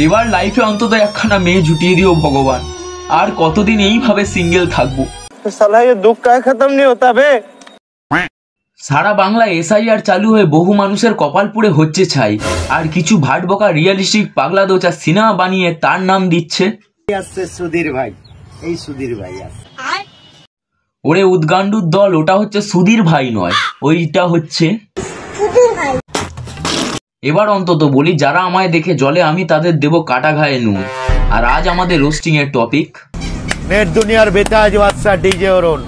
এবার লাইফে অন্তত একখানা মেয়ে জুটিয়ে দিও ভগবান, আর কতদিন এইভাবে সিঙ্গেল থাকবো। সারা বাংলায় এসআইআর চালু হয়ে বহু মানুষের কপাল পুড়ে হচ্ছে ছাই, আর কিছু ভাটবকা রিয়েলিস্টিক পাগলা দোচা সিনেমা বানিয়ে তার নাম দিচ্ছে সুধীর ভাই। এই সুধীর ভাই ওরে উদ্গান্ডুর দল, ওটা হচ্ছে সুধীর ভাই নয়, ওইটা হচ্ছে। এবার অন্তত বলি, যারা আমায় দেখে জলে আমি তাদের দেব কাটা ঘায়ে নুন। আর আজ আমাদের রোস্টিং এর টপিক নেট দুনিয়ার বেতাজ বাদশা ডিজে অরুণ।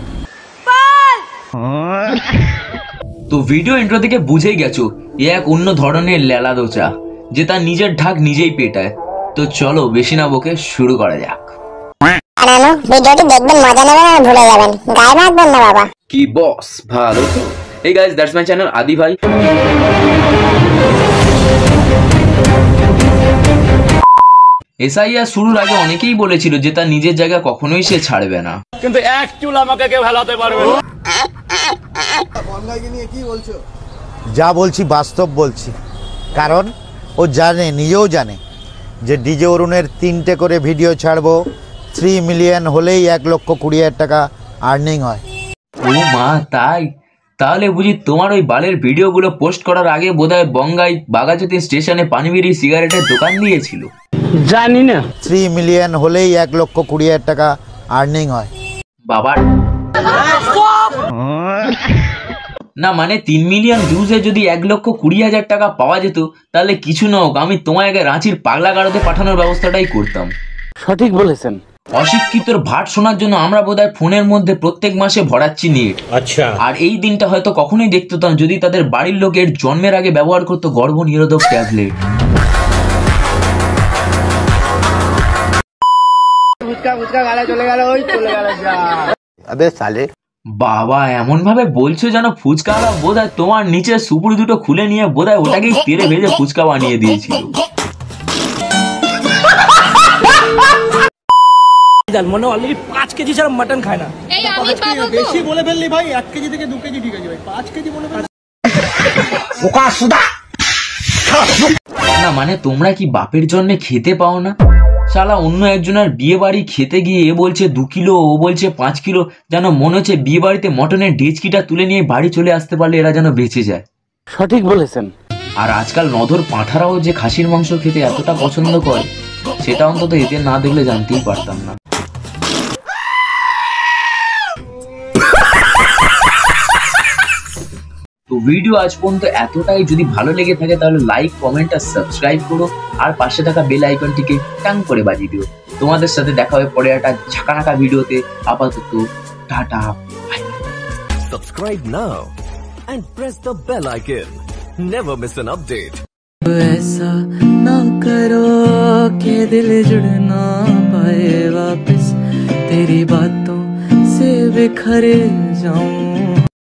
তো ভিডিও ইন্ট্রো থেকে বুঝেই গেছো এ এক অন্য ধরনের লেলা দোচা, যে তার নিজের ঢাক নিজেই পেটায়। তো চলো বেশি না বকে শুরু করা যাক। ভিডিওটি দেখবেন, মজা নেবেন আর ভুলে যাবেন, গায়ে মাখবেন না বাবা। কি বস ভালো তো? এই গাইস, দ্যাটস মাই চ্যানেল আদি ভাই। এসআইআর শুরুর আগে অনেকেই বলেছিল যে তার নিজের জায়গা কখনোই সে ছাড়বে না, কিন্তু এক চুল আমাকে কেউ ভালাতে পারবে না। যা বলছি বাস্তব বলছি, কারণ ও জানে, নিজেও জানে যে ডিজে অরুণের 3টে করে ভিডিও ছাড়বো, 3 মিলিয়ন হলেই 1,20,000 টাকা আর্নিং হয়। ও মা, তাই? তাহলে বুঝি তোমার ওই বালের ভিডিওগুলো পোস্ট করার আগে বোধহয় বঙ্গাই বাগাচতি স্টেশনে পানিবিড়ি সিগারেটের দোকান দিয়েছিল। জানি না। 3 মিলিয়ন হলেই 1,20,000 টাকা আর্নিং হয়। বাবার না, মানে 3 মিলিয়ন ভিউজে যদি 1,20,000 টাকা পাওয়া যেত, তাহলে কিছু না হোক আমি তোমায় আগে রাঁচির পাগলা গাড়োতে পাঠানোর ব্যবস্থাটাই করতাম। সঠিক বলেছেন। অশিক্ষিতর ভাট শোনার জন্য আমরা বোধহয় ফোনের মধ্যে প্রত্যেক মাসে ভরাচ্ছি নেট। আচ্ছা। আর এই দিনটা হয়তো কখনোই দেখতে হতাম যদি তাদের বাড়ির লোকের জন্মের আগে ব্যবহার করতো গর্ভ নিরোধক ট্যাবলেট। বাবা এমন ভাবে বলছো যেন ফুচকা বোধহয় তোমার নিচে সুপুরি দুটো খুলে নিয়ে বোধহয় ওটাকেই তেলে ভেজে ফুচকা বানিয়ে দিয়েছিল। মনে অলরেডি 5 কেজি ছাড়া মাটন খায় না। বেশি বলে ফেললি ভাই, 1 কেজি থেকে 2 কেজি ঠিক আছে ভাই, 5 কেজি বলে ফেললি। না মানে তোমরা কি বাপের জন্মে খেতে পাও না? শালা অন্য একজনের বিয়ে বাড়ি খেতে গিয়ে এ বলছে 2 কিলো, ও বলছে 5 কিলো, যেন মনে হচ্ছে বিয়ে বাড়িতে মটনের ডেচকিটা তুলে নিয়ে বাড়ি চলে আসতে পারলে এরা যেন বেঁচে যায়। সঠিক বলেছেন। আর আজকাল নধর পাঁঠারাও যে খাসির মাংস খেতে এতটা পছন্দ করে, সেটা অন্তত এতে না দেখলে জানতেই পারতাম না। তো ভিডিও আজ পর্যন্ত এতটাই, যদি ভালো লেগে থাকে তাহলে লাইক, কমেন্ট আর সাবস্ক্রাইব করো, আর পাশে থাকা বেল আইকনটিকে টাং করে বাজিয়ে দিও। তোমাদের সাথে দেখা হবে পরে একটা ঝাঁকানাকা ভিডিওতে। আপাতত tata. Subscribe now and press the bell icon. Never miss an update. ऐसा ना करो कि दिल जुड़ ना पाए वापस, तेरी बातों से बिखर जाऊं।